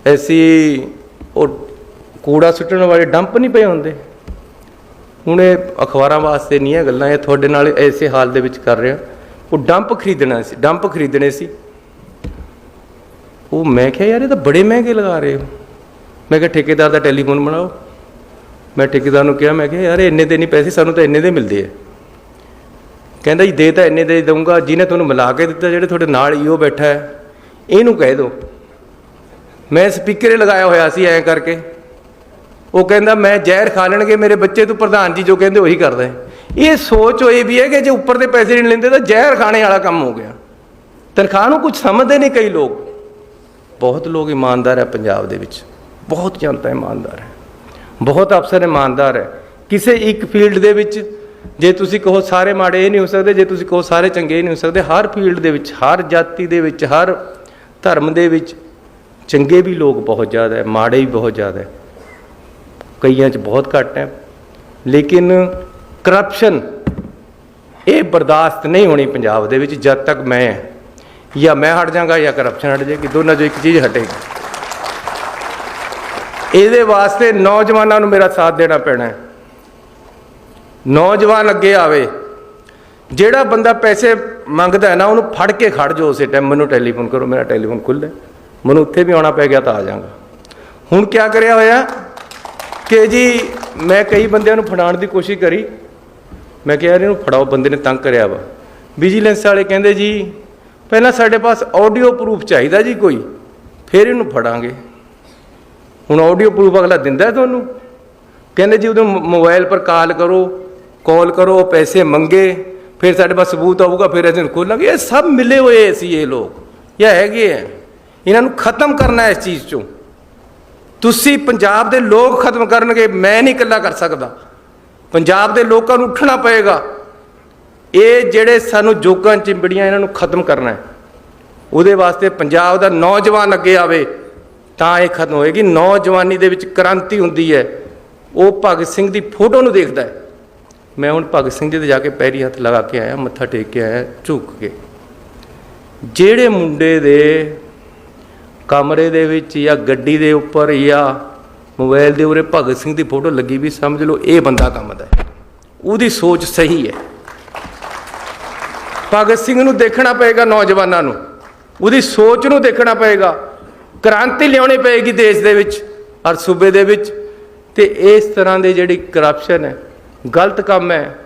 ऐसी और कूड़ा सुट्टण वाले डंप नहीं पे होंदे, हुण अखबारां वास्ते नहीं है गल्लां, ये तुहाडे नाल ऐसे हाल दे विच कर रहा। वो डंप खरीदने सी। वो मैं क्या यार ये तो बड़े महंगे लगा रहे हो। मैं क्या ठेकेदार का टैलीफोन बनाओ। मैं ठेकेदार नूं कहा, मैं क्या यार इन्ने दे नहीं पैसे, सानूं तो इन्ने दे मिलते हैं। कहंदा जी दे तो इन्ने दे दूँगा, जिन्हें तुहानूं मिला के दिता जिहड़े तुहाडे नाल ईओ बैठा है इहनूं कह दो। मैं स्पीकर लगाया होया सी ऐ करके, वो कहता मैं जहर खा लेंगे मेरे बच्चे, तो प्रधान जी जो कहते वही करता है। ये सोच होई भी है कि जो ऊपर के पैसे नहीं लेंदे तो जहर खाने वाला काम हो गया। तनख्वाह नूं कुछ समझते नहीं कई लोग। बहुत लोग ईमानदार है पंजाब दे विच, बहुत जनता ईमानदार है, बहुत अफसर ईमानदार है। किसी एक फील्ड दे विच जे तुसीं कहो सारे माड़े ये नहीं हो सकते, जे तुसीं कहो सारे चंगे नहीं हो सकते। हर फील्ड दे विच, हर जाति दे विच, हर धर्म दे विच चंगे भी लोग बहुत ज़्यादा है, माड़े भी बहुत ज़्यादा है, कईयां च बहुत घट है। लेकिन करप्शन ये बर्दाश्त नहीं होनी पंजाब दे विच जब तक मैं या मैं हट जाऊँगा या करप्शन हट जाएगी, दोनों जो एक चीज़ हटेगी। ये वास्ते नौजवानों को मेरा साथ देना पैना है। नौजवान अगे आवे, जेड़ा बंदा पैसे मंगता है ना उन्होंने फड़ के खड़ जाओ उस टाइम, मैनू टैलीफोन करो, मेरा टैलीफोन खुल्ला, मैनू उत्थे भी आना पै गया तो आ जाऊँगा। हुण क्या कराया होया कि जी मैं कई बंदियां नूं फड़ाउण की कोशिश करी, मैं कहा यार इन्हूं फड़ाओ, बंदे ने तंग करिया वा। विजिलेंस वाले कहंदे जी पहला साडे पास ऑडियो प्रूफ चाहिदा जी कोई, फिर इन्हूं फड़ांगे। हुण ऑडियो प्रूफ अगला दिंदा तुहानूं, कहंदे जी उदों मोबाइल पर कॉल करो, पैसे मंगे, फिर साडे पास सबूत आऊगा, फिर असीं खोलांगे। ये सब मिले हुए सी ये लोग, ये हैगे है। इन्हां नूं खत्म करना इस चीज़ चों। तुसीं पंजाब दे लोग खत्म करनगे, मैं नहीं इकल्ला कर सकदा। पंजाब दे लोकां नूं उठना पएगा। ये ਜਿਹੜੇ ਸਾਨੂੰ ਜੋਗਾਂ ਚਿੰਬੜੀਆਂ ਇਹਨਾਂ ਨੂੰ ਖਤਮ ਕਰਨਾ ਹੈ, ਉਹਦੇ ਵਾਸਤੇ ਪੰਜਾਬ ਦਾ ਨੌਜਵਾਨ ਅੱਗੇ ਆਵੇ ਤਾਂ ਇਹ ਖਤਮ ਹੋਏਗੀ। ਨੌਜਵਾਨੀ ਦੇ ਵਿੱਚ ਕ੍ਰਾਂਤੀ ਹੁੰਦੀ ਹੈ। ਉਹ ਭਗਤ ਸਿੰਘ ਦੀ ਫੋਟੋ ਨੂੰ ਦੇਖਦਾ ਹੈ। ਮੈਂ ਹੁਣ ਭਗਤ ਸਿੰਘ ਜੀ ਦੇ ਜਾ ਕੇ ਪੈਰੀ ਹੱਥ ਲਗਾ ਕੇ ਆਇਆ, ਮੱਥਾ ਟੇਕ ਕੇ ਆਇਆ ਝੁਕ ਕੇ। ਜਿਹੜੇ ਮੁੰਡੇ ਦੇ ਕਮਰੇ ਦੇ ਵਿੱਚ ਜਾਂ ਗੱਡੀ ਦੇ ਉੱਪਰ ਜਾਂ ਮੋਬਾਈਲ ਦੇ ਉਰੇ ਭਗਤ ਸਿੰਘ ਦੀ ਫੋਟੋ ਲੱਗੀ ਵੀ, ਸਮਝ ਲਓ ਇਹ ਬੰਦਾ ਕੰਮ ਦਾ ਹੈ, ਉਹਦੀ ਸੋਚ ਸਹੀ ਹੈ। ਭਗਤ ਸਿੰਘ ਨੂੰ ਦੇਖਣਾ ਪਏਗਾ, ਨੌਜਵਾਨਾਂ ਨੂੰ ਉਹਦੀ ਸੋਚ ਨੂੰ ਦੇਖਣਾ ਪਏਗਾ। ਕ੍ਰਾਂਤੀ ਲਿਆਉਣੀ ਪਏਗੀ ਦੇਸ਼ ਦੇ ਵਿੱਚ ਔਰ ਸੂਬੇ ਦੇ ਵਿੱਚ। ਤੇ ਇਸ ਤਰ੍ਹਾਂ ਦੇ ਜਿਹੜੀ ਕਰਪਸ਼ਨ ਹੈ, ਗਲਤ ਕੰਮ ਹੈ,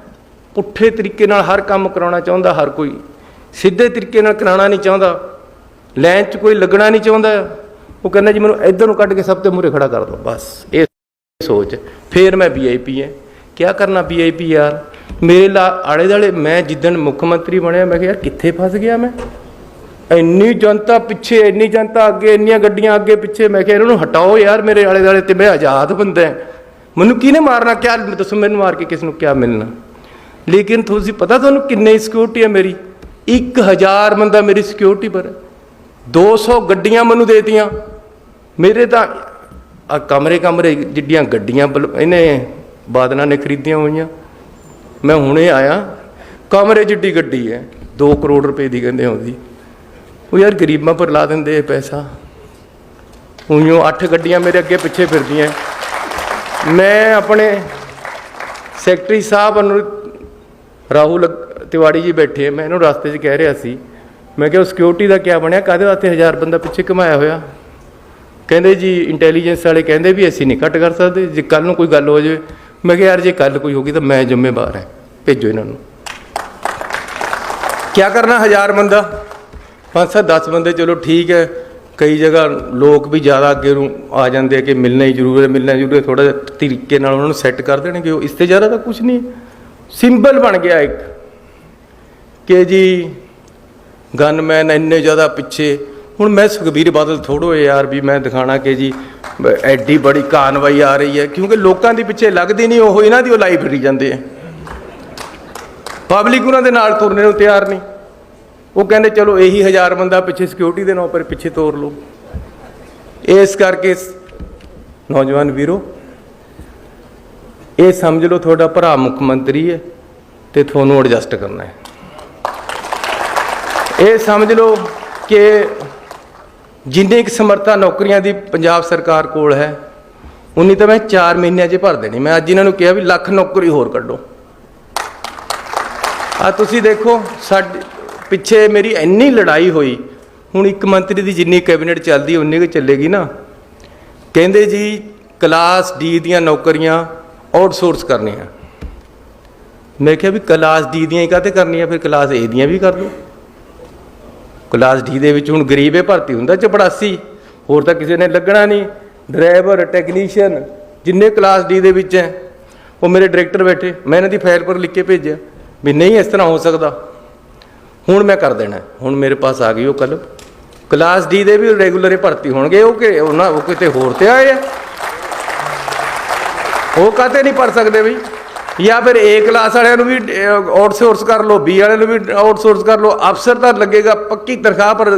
ਪੁੱਠੇ ਤਰੀਕੇ ਨਾਲ ਹਰ ਕੰਮ ਕਰਾਉਣਾ ਚਾਹੁੰਦਾ ਹਰ ਕੋਈ, ਸਿੱਧੇ ਤਰੀਕੇ ਨਾਲ ਕਰਾਉਣਾ ਨਹੀਂ ਚਾਹੁੰਦਾ, ਲਾਈਨ 'ਚ ਕੋਈ ਲੱਗਣਾ ਨਹੀਂ ਚਾਹੁੰਦਾ। ਉਹ ਕਹਿੰਦਾ ਜੀ ਮੈਨੂੰ ਇੱਧਰ ਨੂੰ ਕੱਢ ਕੇ ਸਭ ਤੋਂ ਮੂਹਰੇ ਖੜਾ ਕਰ ਦਿਓ, ਬਸ ਇਹ ਸੋਚ। ਫਿਰ ਮੈਂ VIP ਹੈ, ਕਿਆ ਕਰਨਾ VIP ਯਾਰ। ਮੇਰੇ ਆਲੇ ਦੁਆਲੇ मैं जिदन मुख्यमंत्री बनया, मैं यार कित्थे फस गया मैं। इन्नी जनता पिछे, इन्नी जनता अगे, इन्नियां गड्डियां अगे पिछे। मैं क्या इन्होंने हटाओ यार मेरे आले दुआले, तो मैं आज़ाद बंदा है, मैनू किहने मारना, क्या दसो मैनू मार के किस नूं क्या मिलना। लेकिन तुसीं पता तुहानूं किन्नी सिक्योरिटी है मेरी? 1000 बंदा मेरी सिक्योरिटी पर है। 200 गड्डियां मैनू देतियां। मेरे तो कमरे जिड्डियां गड्डियां इन्हें बादलों ने खरीदियां हुई। मैं हुणे आया, कमरे जिड्डी गड्डी है, 2 करोड़ रुपए की कहते आउंदी। वो यार गरीबां पर ला देंदे पैसा। उइयों 8 गड्डियां मेरे अगे पिछे फिरदियां। मैं अपने सैकटरी साहब राहुल तिवाड़ी जी बैठे, मैं इन्हूं रास्ते 'च कह रहा सी, मैं क्या सिक्योरिटी का क्या बनया, काहदे वास्ते 1000 बंदा पिछे घमाया होया। कहंदे जी इंटैलीजेंस वाले कहंदे भी असीं नहीं घट कर सकते, जे कल नूं कोई गल हो जाए। मैं क्या यार जे कल कोई होगी तो मैं जिम्मेवार है, भेजो इन्हों। क्या करना 1000 बंदा, 5-10 बंदे चलो ठीक है। कई जगह लोग भी ज़्यादा अगे आ जाते हैं कि मिलना ही जरूर है, थोड़ा तरीके नाल उन्होंने सैट कर देंगे। इससे ज़्यादा तो कुछ नहीं, सिंबल बन गया एक कि जी गनमैन इन्ने ज़्यादा पिछे। हुण मैं सुखबीर बादल थोड़ो है यार भी मैं दिखाना कि जी एड्डी बड़ी कानवाई आ रही है, क्योंकि लोगों के पिछे लगती नहीं, वो इन्हों की लाई फिरी जाते हैं। पब्लिक उन्होंने नाल तुरने को तैयार नहीं। वो कहते चलो यही 1000 बंदा पिछे सिक्योरिटी के नाम पर पिछे तोड़ लो। इस करके नौजवान वीरो ये समझ लो थोड़ा भरा मुख्यमंत्री है तो थोनों एडजस्ट करना है। ये समझ लो कि जिन्नी क समर्था नौकरियां दी पंजाब सरकार कोल है, उन्नी तो मैं 4 महीनों 'च भर देनी। मैं अज इन्होंने कहा भी लाख नौकरी होर कड्डो। आ तुसी देखो साडे पिछे मेरी इन्नी लड़ाई हुई, हुण एक मंत्री की जिन्नी कैबिनेट चलती उन्नी की चलेगी ना। कहंदे जी क्लास D दियां नौकरियां आउटसोर्स करनियां। मैं क्या भी क्लास D दियां ही काहते करनियां, फिर क्लास A दियां भी कर लो। क्लास D दे विच हुण गरीब भर्ती हुंदा चपड़ासी, होर तां किसी ने लगना नहीं। ड्राइवर टैक्नीशियन जिन्ने क्लास D दे विच है, वो मेरे डायरैक्टर बैठे, मैं इन्हां दी फाइल पर लिख के भेजिया भी नहीं इस तरह हो सकता, हुण मैं कर देना। हुण मेरे पास आ गई वो कल क्लास D दे भी रेगूलर ही भर्ती होणगे। वो किते होर ते आए आ, वो काहते नहीं भर सकते बई। या फिर A क्लास वाले भी आउटसोर्स कर लो, B वाले भी आउटसोर्स कर लो। अफसर तो लगेगा पक्की तनख्वाह पर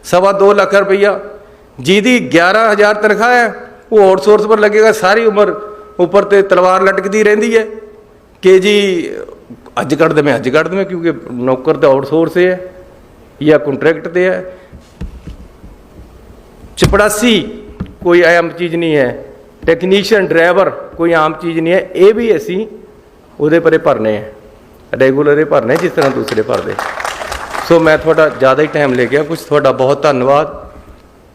2.25 लाख रुपया, जिहदी 11,000 तनख्वाह है वो आउटसोर्स पर लगेगा। सारी उम्र ऊपर ते तलवार लटकती रहिंदी है कि जी अज कट देवें अज कट देवें, क्योंकि नौकर तो आउटसोर्स है या कॉन्ट्रैक्ट ते है। चपड़ासी कोई आम चीज़ नहीं है, टैक्नीशियन ड्राइवर कोई आम चीज़ नहीं है। ये भी असी उहदे परे भरने हैं, रेगूलर भरने जिस तरह दूसरे भरते। सो मैं थोड़ा ज़्यादा ही टाइम ले गया कुछ। थोड़ा बहुत धन्यवाद।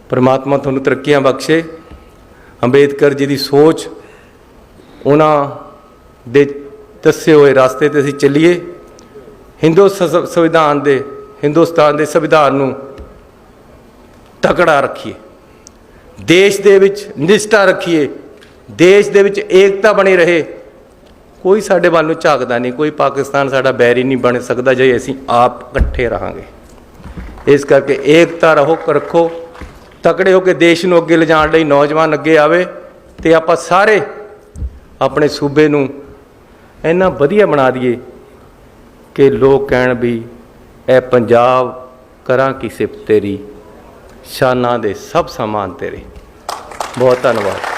परमात्मा तुहानूं तरक्कियां बख्शे। अंबेदकर जी की सोच उन्हां दे ਦੱਸੇ ਹੋਏ ਰਸਤੇ ਤੇ ਅਸੀਂ ਚੱਲੀਏ। ਹਿੰਦੁਸਤਾਨ ਦੇ ਸੰਵਿਧਾਨ ਨੂੰ ਤਕੜਾ ਰੱਖੀਏ, ਦੇਸ਼ ਦੇ ਵਿੱਚ ਨਿਸ਼ਠਾ ਰੱਖੀਏ, ਦੇਸ਼ ਦੇ ਵਿੱਚ ਏਕਤਾ ਬਣੀ ਰਹੇ। ਕੋਈ ਸਾਡੇ ਵੱਲ ਨੂੰ ਝਾਕਦਾ ਨਹੀਂ, ਕੋਈ ਪਾਕਿਸਤਾਨ ਸਾਡਾ ਬੈਰੀ ਨਹੀਂ ਬਣ ਸਕਦਾ ਜੇ ਅਸੀਂ ਆਪ ਇਕੱਠੇ ਰਹਾਂਗੇ। ਇਸ ਕਰਕੇ ਏਕਤਾ ਰੱਖੋ, ਤਕੜੇ ਹੋ ਕੇ ਦੇਸ਼ ਨੂੰ ਅੱਗੇ ਲਿਜਾਣ ਲਈ ਨੌਜਵਾਨ ਅੱਗੇ ਆਵੇ ਤੇ ਆਪਾਂ ਸਾਰੇ ਆਪਣੇ ਸੂਬੇ ਨੂੰ ਇੰਨਾ ਵਧੀਆ ਬਣਾ ਦਈਏ ਕਿ ਲੋਕ ਕਹਿਣ ਵੀ ਇਹ ਪੰਜਾਬ ਕਰਾਂ ਕੀ ਸਿਫਤ ਤੇਰੀ, ਸ਼ਾਨਾਂ ਦੇ ਸਭ ਸਮਾਨ ਤੇਰੇ। ਬਹੁਤ ਧੰਨਵਾਦ।